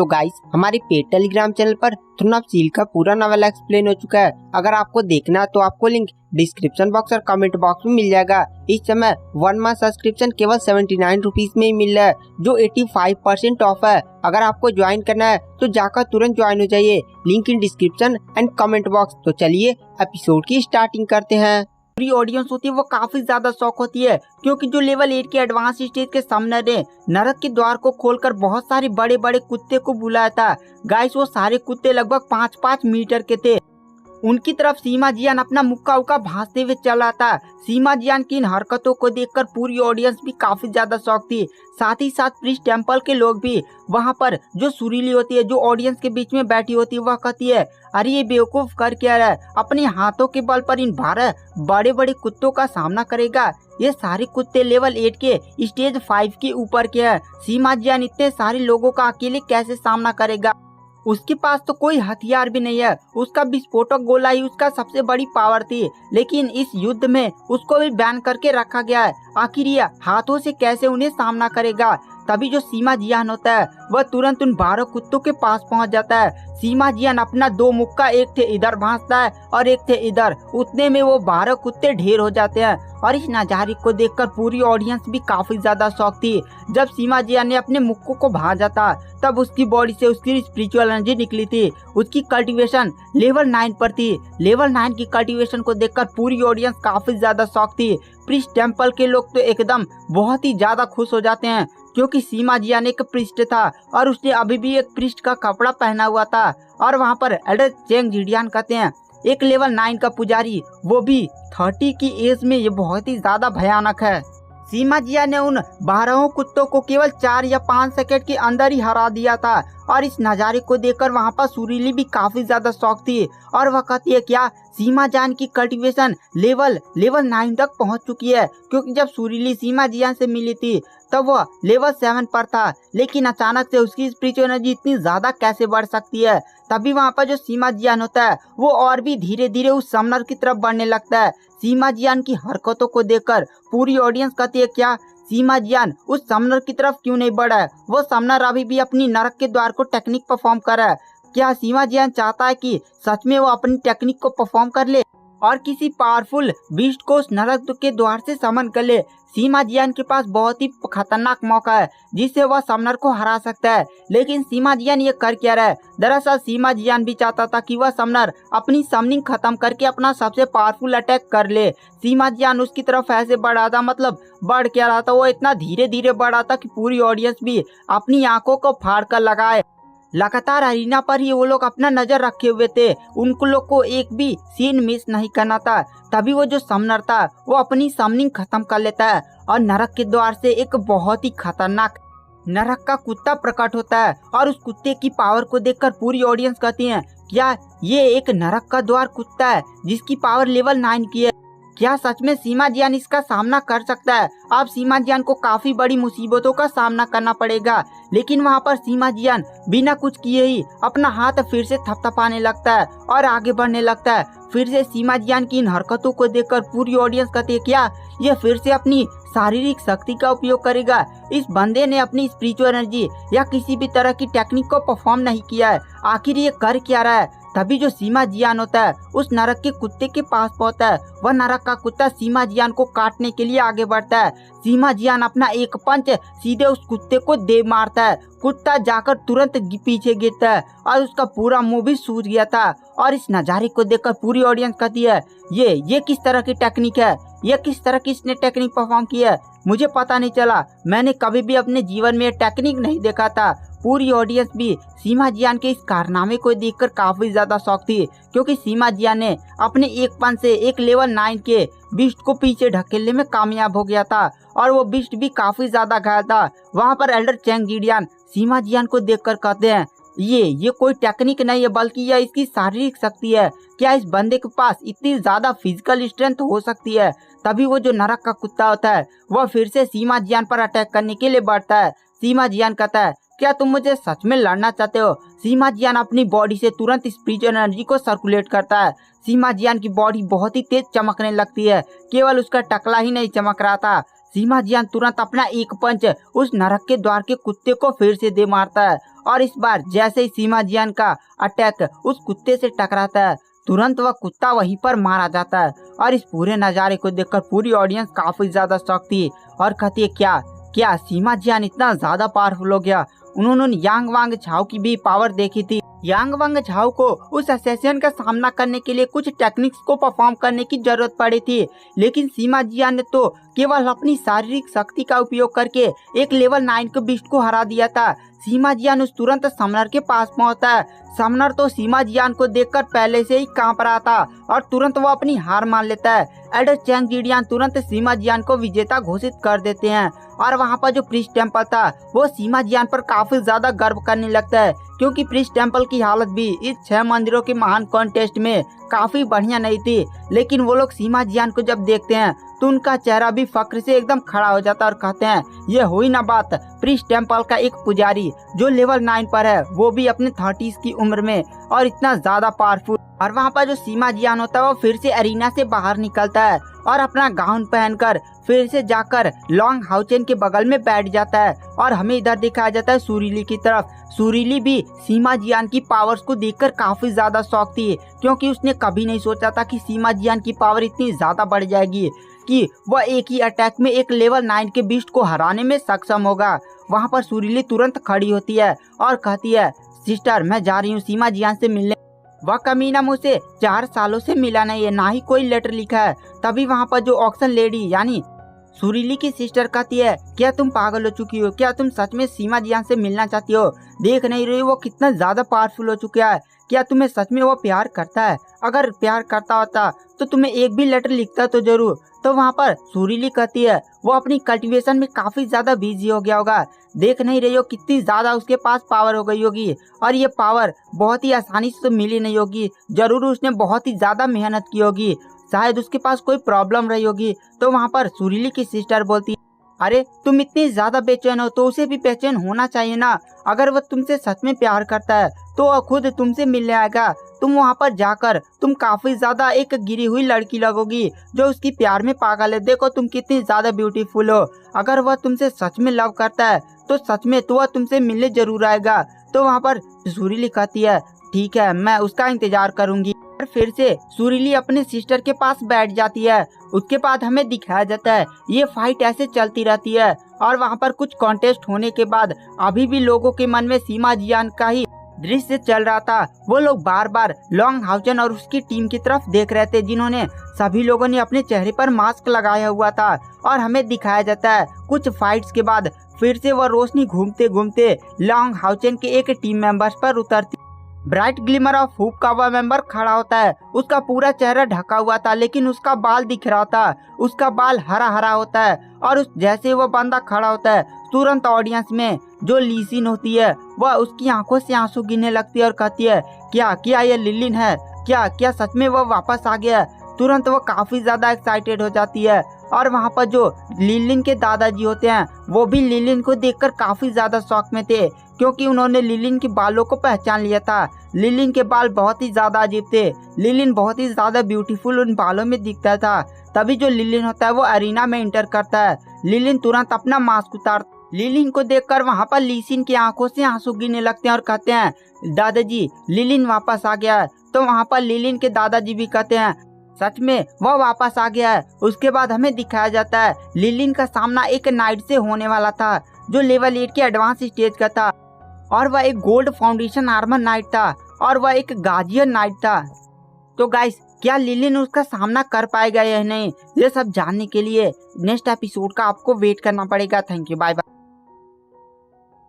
तो गाइस हमारे paid Telegram channel पर थ्रोन सील का पूरा नॉवेल एक्सप्लेन हो चुका है। अगर आपको देखना है तो आपको लिंक डिस्क्रिप्शन बॉक्स और कमेंट बॉक्स में मिल जाएगा। इस समय 1 मंथ सब्सक्रिप्शन केवल 79 रुपीज में ही मिल रहा है, जो 85% ऑफ है। अगर आपको ज्वाइन करना है तो जाकर तुरंत ज्वाइन हो जाइए, link in description and comment box. तो चलिए एपिसोड की स्टार्टिंग करते हैं। पूरी ऑडियंस होती है वो काफी ज्यादा शौक होती है, क्योंकि जो लेवल 8 के एडवांस स्टेज के सामने ने नरक के द्वार को खोलकर बहुत सारे बड़े बड़े कुत्ते को बुलाया था। गाइस वो सारे कुत्ते लगभग 5-5 मीटर के थे। उनकी तरफ सीमा जियान अपना मुक्का उक्का भांसते हुए चला था। सीमा जियान की इन हरकतों को देखकर पूरी ऑडियंस भी काफी ज्यादा शौक थी। साथ ही साथ प्रिस्ट टेम्पल के लोग भी वहां पर, जो सुरीली होती है, जो ऑडियंस के बीच में बैठी होती है, वह कहती है, अरे ये बेवकूफ कर क्या रहा है, अपने हाथों के बल पर इन 12 बड़े बड़े कुत्तों का सामना करेगा। ये सारे कुत्ते लेवल 8 के स्टेज 5 के ऊपर के हैं। सीमा जियान इतने सारे लोगों का अकेले कैसे सामना करेगा? उसके पास तो कोई हथियार भी नहीं है। उसका विस्फोटक गोला ही उसका सबसे बड़ी पावर थी, लेकिन इस युद्ध में उसको भी बैन करके रखा गया है। आखिर ये हाथों से कैसे उन्हें सामना करेगा? तभी जो सीमा जियान होता है वह तुरंत उन 12 कुत्तों के पास पहुंच जाता है। सीमा जियान अपना 2 मुक्का, एक थे इधर भांसता है और एक थे इधर। उतने में वो 12 कुत्ते ढेर हो जाते हैं और इस नजारे को देखकर पूरी ऑडियंस भी काफी ज्यादा शौक थी। जब सीमा जियान ने अपने मुक्कों को भांजा था तब उसकी बॉडी से उसकी स्पिरिचुअल एनर्जी निकली थी। उसकी कल्टीवेशन लेवल 9 पर थी। लेवल 9 की कल्टीवेशन को देखकर पूरी ऑडियंस काफी ज्यादा शौक थी। प्रिस्ट टेम्पल के लोग तो एकदम बहुत ही ज्यादा खुश हो जाते हैं, क्योंकि सीमा जियान एक प्रिस्ट था और उसने अभी भी एक प्रिस्ट का कपड़ा पहना हुआ था। और वहाँ पर एल्डर चेंग जिडियान कहते हैं, एक लेवल 9 का पुजारी, वो भी 30 की एज में, ये बहुत ही ज्यादा भयानक है। सीमा जियान ने उन 12 कुत्तों को केवल 4 या 5 सेकंड के अंदर ही हरा दिया था। और इस नज़ारे को देखकर वहाँ पर सुरीली भी काफी ज्यादा शौक थी और वह कहती है, क्या सीमा जियान की कल्टीवेशन लेवल 9 तक पहुँच चुकी है? क्योंकि जब सुरीली सीमा जियान से मिली थी तब वह लेवल 7 पर था, लेकिन अचानक से उसकी स्पिरिचुअल एनर्जी इतनी ज्यादा कैसे बढ़ सकती है? तभी वहाँ पर जो सीमा जियान होता है वो और भी धीरे धीरे उस समनर की तरफ बढ़ने लगता है। सीमा जियान की हरकतों को देखकर पूरी ऑडियंस कहती है, क्या सीमा जियान उस समनर की तरफ क्यों नहीं बढ़ा है? वो समनर अभी भी अपनी नरक के द्वार को टेक्निक परफॉर्म कर रहा है। क्या सीमा जियान चाहता है कि सच में वो अपनी टेक्निक को परफॉर्म कर ले और किसी पावरफुल बीस्ट को उस नरक के द्वार से समन कर ले? सीमा जियान के पास बहुत ही खतरनाक मौका है जिससे वह समनर को हरा सकता है, लेकिन सीमा जियान ये कर क्या रहा है? दरअसल सीमा जियान भी चाहता था कि वह समनर अपनी समनिंग खत्म करके अपना सबसे पावरफुल अटैक कर ले। सीमा जियान उसकी तरफ ऐसे बढ़ा था, मतलब बढ़ क्या रहा था, वो इतना धीरे धीरे बढ़ा था कि पूरी ऑडियंस भी अपनी आंखों को फाड़ कर लगाए। लगातार अरीना पर ही वो लोग अपना नजर रखे हुए थे। उनको लोग को एक भी सीन मिस नहीं करना था। तभी वो जो समनर था वो अपनी समनिंग खत्म कर लेता है और नरक के द्वार से एक बहुत ही खतरनाक नरक का कुत्ता प्रकट होता है। और उस कुत्ते की पावर को देखकर पूरी ऑडियंस कहती है, क्या ये एक नरक का द्वार कुत्ता है जिसकी पावर लेवल 9 की है? क्या सच में सीमा जियान इसका सामना कर सकता है? अब सीमा जियान को काफी बड़ी मुसीबतों का सामना करना पड़ेगा, लेकिन वहाँ पर सीमा जियान बिना कुछ किए ही अपना हाथ फिर से थपथपाने लगता है और आगे बढ़ने लगता है। फिर से सीमा जियान की इन हरकतों को देखकर पूरी ऑडियंस कहती है, क्या ये फिर से अपनी शारीरिक शक्ति का उपयोग करेगा? इस बंदे ने अपनी स्पिरिचुअल एनर्जी या किसी भी तरह की टेक्निक को परफॉर्म नहीं किया है। आखिर ये कर क्या रहा है? तभी जो सीमा जियान होता है उस नरक के कुत्ते के पास पहुंचता है। वह नरक का कुत्ता सीमा जियान को काटने के लिए आगे बढ़ता है। सीमा जियान अपना एक पंच सीधे उस कुत्ते को दे मारता है। कुत्ता जाकर तुरंत पीछे गिरता है और उसका पूरा मुंह भी सूज गया था। और इस नज़ारे को देखकर पूरी ऑडियंस कहती है, ये किस तरह की टेक्निक है? ये किस तरह की इसने टेक्निक परफॉर्म की है? मुझे पता नहीं चला, मैंने कभी भी अपने जीवन में टेक्निक नहीं देखा था। पूरी ऑडियंस भी सीमा जियान के इस कारनामे को देखकर काफी ज्यादा शौक थी, क्योंकि सीमा जियान ने अपने एक पंच से एक लेवल 9 के बिस्ट को पीछे ढकेलने में कामयाब हो गया था और वो बिस्ट भी काफी ज्यादा घायल था। वहाँ पर एल्डर चेंग जिडियान सीमा जियान को देखकर कहते हैं, ये कोई टेक्निक नहीं है, बल्कि यह इसकी शारीरिक शक्ति है। क्या इस बंदे के पास इतनी ज्यादा फिजिकल स्ट्रेंथ हो सकती है? तभी वो जो नरक का कुत्ता होता है वह फिर से सीमा जियान पर अटैक करने के लिए बढ़ता है। सीमा जियान कहता है, क्या तुम मुझे सच में लड़ना चाहते हो? सीमा जियान अपनी बॉडी से तुरंत स्पिरिचुअल एनर्जी को सर्कुलेट करता है। सीमा जियान की बॉडी बहुत ही तेज चमकने लगती है। केवल उसका टकला ही नहीं चमक रहा था, सीमा जियान तुरंत अपना एक पंच उस नरक के द्वार के कुत्ते को फिर से दे मारता है और इस बार जैसे ही सीमा जियान का अटैक उस कुत्ते से टकराता है, तुरंत वह कुत्ता वहीं पर मारा जाता है। और इस पूरे नज़ारे को देखकर पूरी ऑडियंस काफी ज्यादा शॉक थी और कहती है क्या क्या सीमा जियान इतना ज्यादा पावरफुल हो गया। उन्होंने यांग वांग झाओ की भी पावर देखी थी। यांग वांग झाओ को उस असैसिन का सामना करने के लिए कुछ टेक्निक्स को परफॉर्म करने की जरूरत पड़ी थी, लेकिन सीमा जियान ने तो केवल अपनी शारीरिक शक्ति का उपयोग करके एक लेवल 9 के बीस्ट को हरा दिया था। सीमा जियान उस तुरंत समनर के पास पहुंचता है। समनर तो सीमा जियान को देखकर पहले से ही कांप रहा था और तुरंत वो अपनी हार मान लेता है। एल्डर चैंग जिडियान तुरंत सीमा जियान को विजेता घोषित कर देते हैं और वहाँ पर जो प्रीस्ट टेम्पल था वो सीमा जियान पर काफी ज्यादा गर्व करने लगता है, क्योंकि प्रीस्ट टेम्पल की हालत भी इस 6 मंदिरों के महान कॉन्टेस्ट में काफी बढ़िया नहीं थी। लेकिन वो लोग सीमा जियान को जब देखते हैं तो उनका चेहरा भी फक्र से एकदम खड़ा हो जाता है और कहते हैं ये हुई ना बात, प्रीस्ट टेम्पल का एक पुजारी जो लेवल 9 पर है, वो भी अपने 30s की उम्र में और इतना ज्यादा पावरफुल। और वहाँ पर जो सीमा जियान होता है वो फिर से अरीना से बाहर निकलता है और अपना गाउन पहनकर फिर से जाकर लॉन्ग हाउचेन के बगल में बैठ जाता है। और हमें इधर दिखाया जाता है सुरीली की तरफ। सुरीली भी सीमा जियान की पावर्स को देखकर काफी ज्यादा शौक थी, क्योंकि उसने कभी नहीं सोचा था कि सीमा जियान की पावर इतनी ज्यादा बढ़ जाएगी कि वह एक ही अटैक में एक लेवल 9 के बीस्ट को हराने में सक्षम होगा। वहाँ पर सुरीली तुरंत खड़ी होती है और कहती है सिस्टर मैं जा रही हूँ सीमा जियान से मिलने। वह कमीना मुझसे 4 सालों से मिला नहीं है, ना ही कोई लेटर लिखा है। तभी वहाँ पर जो ऑक्शन लेडी यानी सुरीली की सिस्टर कहती है क्या तुम पागल हो चुकी हो, क्या तुम सच में सीमा जियान से मिलना चाहती हो, देख नहीं रही वो कितना ज्यादा पावरफुल हो चुका है, क्या तुम्हें सच में वो प्यार करता है, अगर प्यार करता होता तो तुम्हें एक भी लेटर लिखता तो जरूर। तो वहाँ पर सुरीली कहती है वो अपनी कल्टीवेशन में काफी ज्यादा बिजी हो गया होगा, देख नहीं रही हो कितनी ज्यादा उसके पास पावर हो गई होगी और ये पावर बहुत ही आसानी से तो मिली नहीं होगी, जरूर उसने बहुत ही ज्यादा मेहनत की होगी, शायद उसके पास कोई प्रॉब्लम रही होगी। तो वहाँ पर सुरीली की सिस्टर बोलती अरे तुम इतनी ज्यादा बेचैन हो तो उसे भी बेचैन होना चाहिए ना, अगर वह तुमसे सच में प्यार करता है तो वह खुद तुमसे मिलने आएगा। तुम वहाँ पर जाकर तुम काफी ज्यादा एक गिरी हुई लड़की लगोगी जो उसकी प्यार में पागल है, देखो तुम कितनी ज्यादा ब्यूटीफुल हो, अगर वह तुमसे सच में लव करता है तो सच में तो वह तुमसे मिलने जरूर आएगा। तो वहाँ पर सुरीली कहती है ठीक है मैं उसका इंतजार करूंगी। और फिर से सुरीली अपने सिस्टर के पास बैठ जाती है। उसके बाद हमें दिखाया जाता है ये फाइट ऐसे चलती रहती है और वहाँ पर कुछ कॉन्टेस्ट होने के बाद अभी भी लोगों के मन में सीमा जियान का ही दृश्य चल रहा था। वो लोग बार बार लॉन्ग हाउचन और उसकी टीम की तरफ देख रहे थे, जिन्होंने सभी लोगों ने अपने चेहरे पर मास्क लगाया हुआ था। और हमें दिखाया जाता है कुछ फाइट्स के बाद फिर से वह रोशनी घूमते घूमते लॉन्ग हाउचन के एक टीम मेंबर्स पर उतरती। ब्राइट ग्लिमर ऑफ हुप का वह मेंबर खड़ा होता है, उसका पूरा चेहरा ढका हुआ था लेकिन उसका बाल दिख रहा था, उसका बाल हरा हरा होता है। और उस जैसे वो बंदा खड़ा होता है तुरंत ऑडियंस में जो लीसिन होती है वह उसकी आंखों से आंसू गिरने लगती है और कहती है क्या क्या ये लिलिन है, क्या क्या सच में वह वापस आ गया। तुरंत वो काफी ज्यादा एक्साइटेड हो जाती है और वहाँ पर जो लिलिन के दादाजी होते हैं वो भी लिलिन को देखकर काफी ज्यादा शौक में थे, क्योंकि उन्होंने लिलिन के बालों को पहचान लिया था। लिलिन के बाल बहुत ही ज्यादा अजीब थे, लिलिन बहुत ही ज्यादा ब्यूटीफुल उन बालों में दिखता था। तभी जो लिलिन होता है वो अरीना में इंटर करता है। लिलिन तुरंत अपना मास्क उतार, लिलिन को देखकर वहाँ पर लीसिन की आंखों से आंसू गिरने लगते हैं और कहते हैं दादाजी लिलिन वापस आ गया है। तो वहाँ पर लिलिन के दादाजी भी कहते हैं सच में वह वापस आ गया है। उसके बाद हमें दिखाया जाता है लिलिन का सामना एक नाइट से होने वाला था जो लेवल 8 के एडवांस स्टेज का था और वह एक गोल्ड फाउंडेशन आर्मर नाइट था और वह एक गार्जियन नाइट था। तो गाइस क्या लिलिन उसका सामना कर पाएगा या नहीं, ये सब जानने के लिए नेक्स्ट एपिसोड का आपको वेट करना पड़ेगा। Thank you, bye bye.